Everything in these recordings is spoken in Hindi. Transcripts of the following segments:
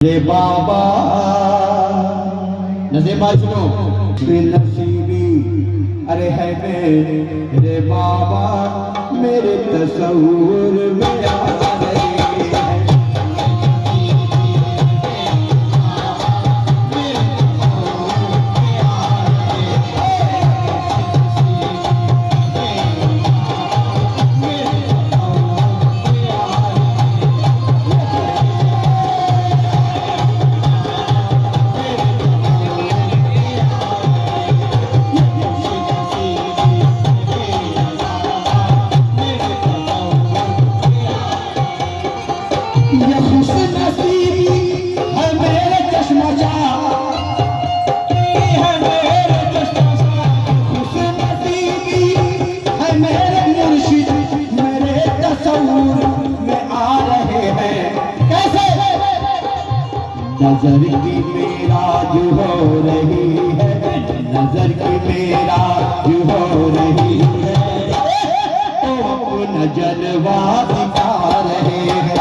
रे बाबा नसीबा सुनो नसीबी अरे है मेरे बाबा मेरे तस्वुर में आ रहे हैं। नजर की मेरा जो हो रही है, नजर की मेरा जो हो रही है, ओ नजरवा दिखा रहे हैं।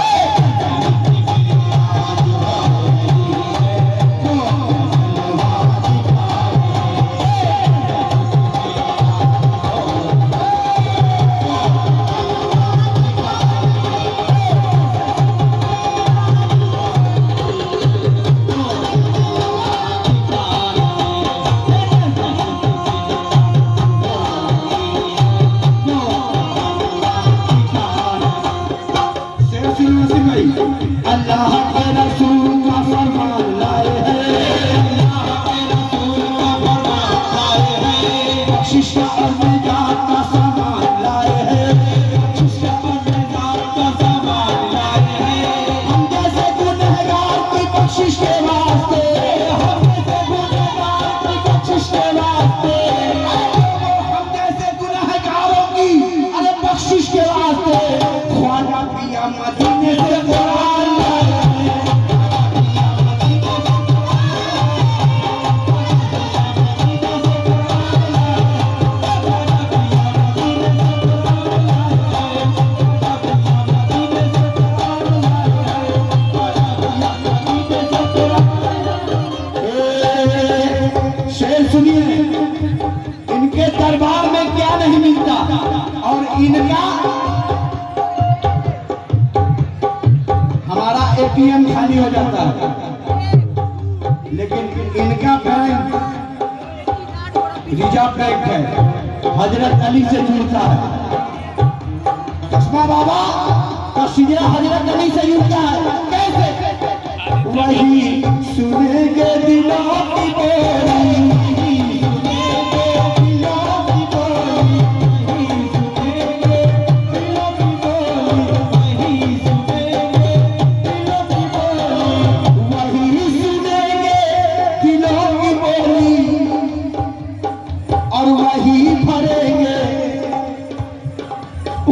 अल्लाह के रसूल का फरमान लाए हैं, अल्लाह के रसूल का फरमान लाए हैं, बख्शिश और निजात का सामान लाए हैं, बख्शिश और निजात का सामान लाए हैं। हम जैसे गुनहगार की बख्शिश के वास्ते, हम जैसे गुनहगार की बख्शिश के वास्ते, हम जैसे गुनहगारों की अरे बख्शिश के वास्ते ख्वाजा पिया मदीने से सुनिए, इनके दरबार में क्या नहीं मिलता और इनका हमारा एटीएम खाली हो जाता है, लेकिन इनका बैंक रिजर्व बैंक है, हजरत अली से जुड़ता है। चश्मा बाबा का सिजरा हजरत अली से जुड़ता है। कैसे? वही सुनेंगे दिलों की बोली,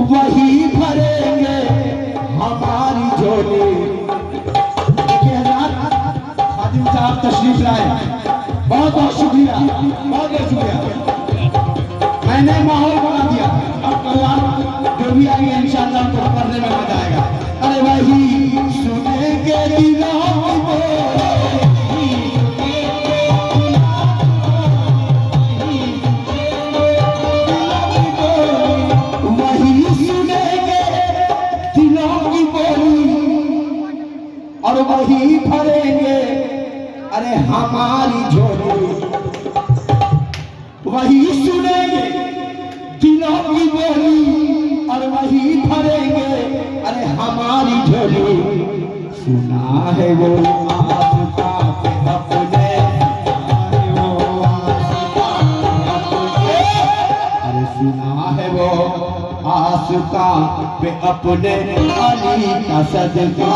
वही भरेंगे हमारी झोली। खादिम साहब तशरीफ लाए, बहुत बहुत शुक्रिया, बहुत बहुत शुक्रिया। मैंने माहौल बना दिया, अब कल जो भी आएंगे इंशाअल्लाह उनको पढ़ने में मजा आएगा। अरे वही सुनेंगे दिलों की बोली, और वही भरेंगे अरे हमारी झोली। वही सुनेंगे दिलों की बोली और वही भरेंगे अरे हमारी झोली। सुना है वो आस्था पे अपने, अरे सुना है वो आस्था पे अपने अली का सदका।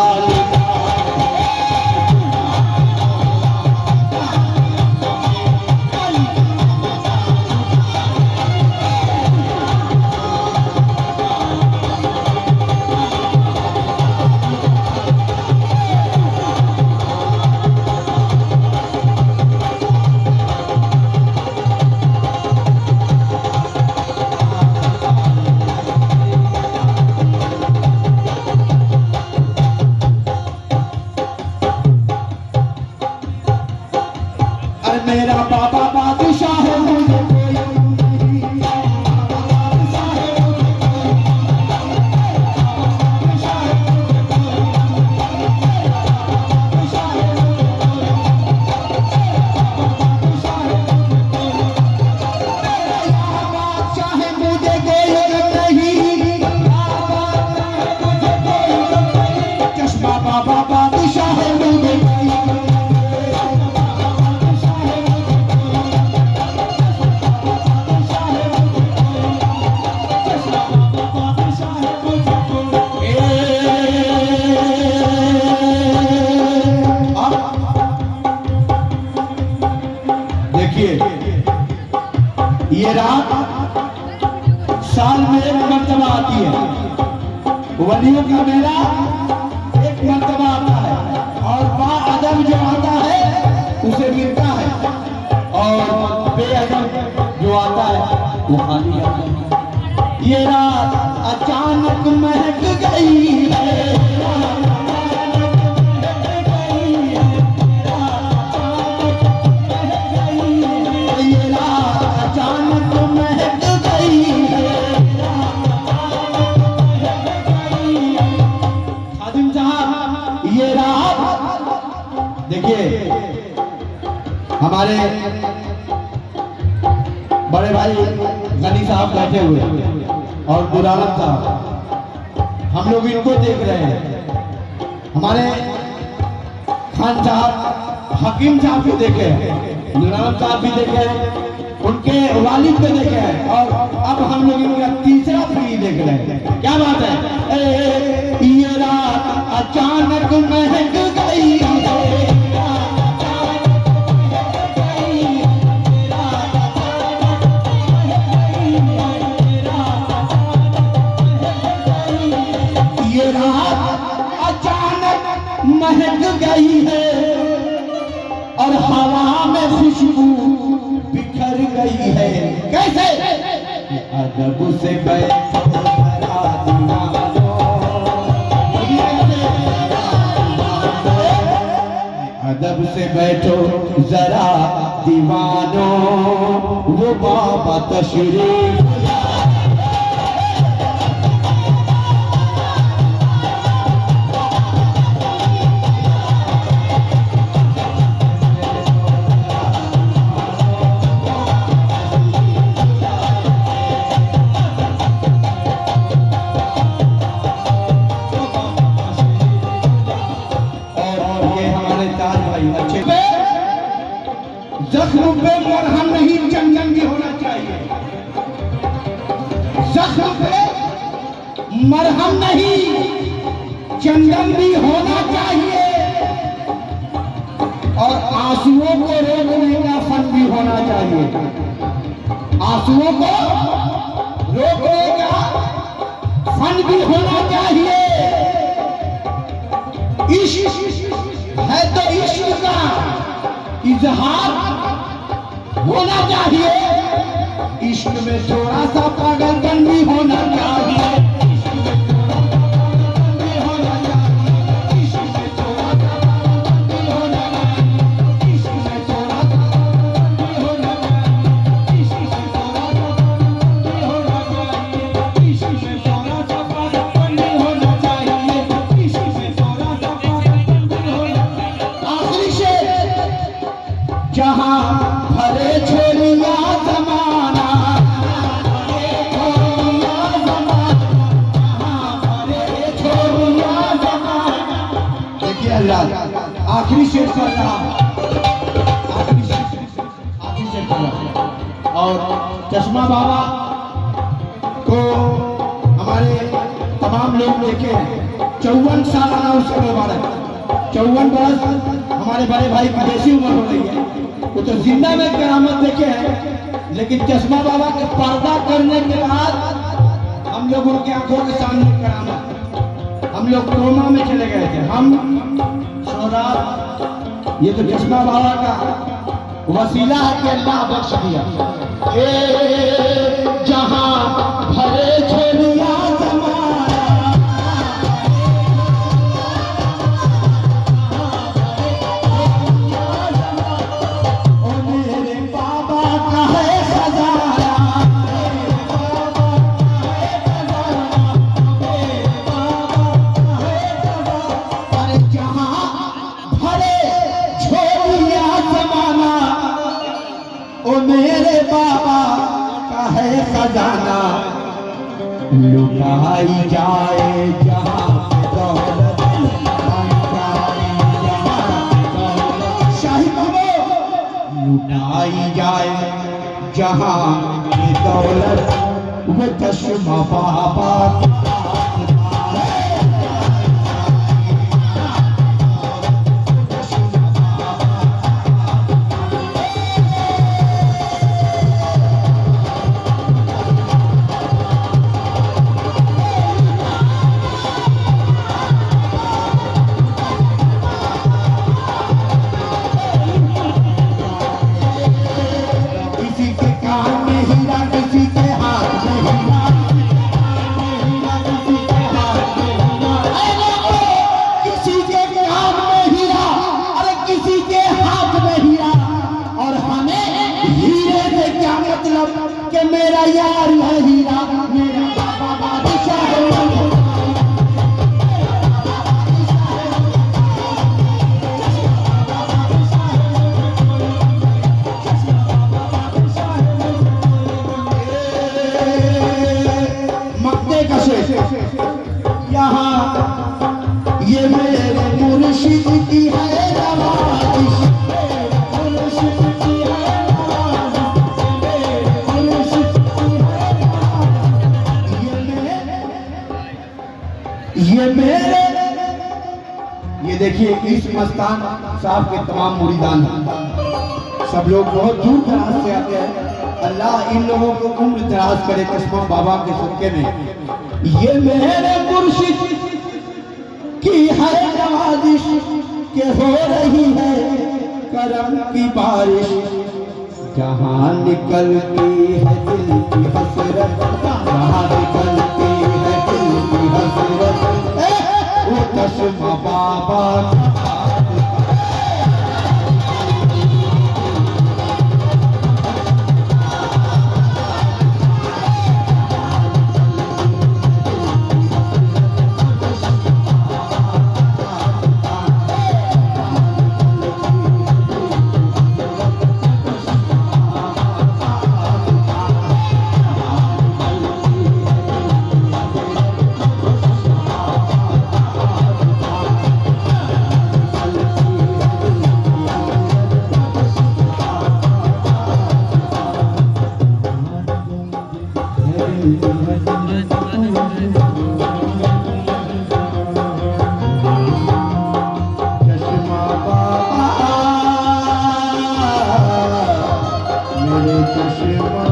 मेरा बाबा बादशाह है, मुझे कोई नहीं। ये रात साल में एक मर्तबा आती है, वलियों का मेला एक मर्तबा आता है, और बाअदब जो आता है उसे मिलता है, और बेअदब जो आता है वो खाली जाता है। ये रात अचानक महक गई है, हमारे बड़े भाई गनी साहब बैठे हुए और दुरालम साहब, हम लोग इनको देख रहे हैं। हमारे खान साहब हकीम साहब को देखे हैं, दुरालम साहब भी देखे हैं, उनके वालिद को देखे हैं, और अब हम लोग इनका तीसरा पीढ़ी देख रहे हैं। क्या बात है। ये रात अचानक महक गई है, महक गई है, और हवा में खुशबू बिखर गई है। कैसे? अदब से बैठो जरा दीवानो, अदब से बैठो जरा दीवानो, वो बाबा तशरीफ जख्म पे मरहम नहीं चंदन भी होना चाहिए, जख्म पे मरहम नहीं चंदन भी होना चाहिए, और आंसुओं को रोकने का फन भी होना चाहिए, आंसुओं को रोकने का फन भी होना चाहिए। इश्क है तो इश्क का इजहार होना चाहिए, इश्क में थोड़ा सा पागलपन भी होना चाहिए, जहाँ भरे छोड़िया जमाना, देखिए अल्लाह आखिरी शेर पढ़ रहा, आखिरी शेर पढ़ रहा। और चश्मा बाबा को हमारे तमाम लोग देखे हैं, 54 सालाना उसका मुबारक, 54 बरस हमारे बड़े भाई की बेसी उम्र हो रही है, वो तो जिंदा में करामत देखे हैं, लेकिन चश्मा बाबा के पर्दा करने के बाद हम लोग उनकी आंखों के सामने करामत, हम लोग कोमा में चले गए थे। हम शोरा, ये तो चश्मा बाबा का वसीला है कि अल्लाह बख्श दिया। जहां भरे छोड़िया जमाना, मेरे बाबा का है खजाना, लुटाई जाए जहां पे दौलत, लुटाई जाए जहां पे दौलत, शाही बाबा लुटाई जाए जहां पे दौलत, वो चश्मा बाबा के मेरा यार है हीरा, मेरा बाबा बादशाह है। मक्के का शेख यहाँ ये मेरे मुर्शिद की है नवाज़िश, ये मेरे, ये देखिए इस मस्तान साहब के तमाम मुरीदान हैं, सब लोग बहुत दूर दराज से आते हैं। अल्लाह इन लोगों को उम्र दराज करे कसमा बाबा के सदके में। ये मेरे मुर्शिद की है नवाजिश के हो रही है करम की बारिश, जहाँ निकलती है दिल की हसरत, जहाँ निकलती है दिल की हसरत, वो चश्मा बाबा मेरे चश्मा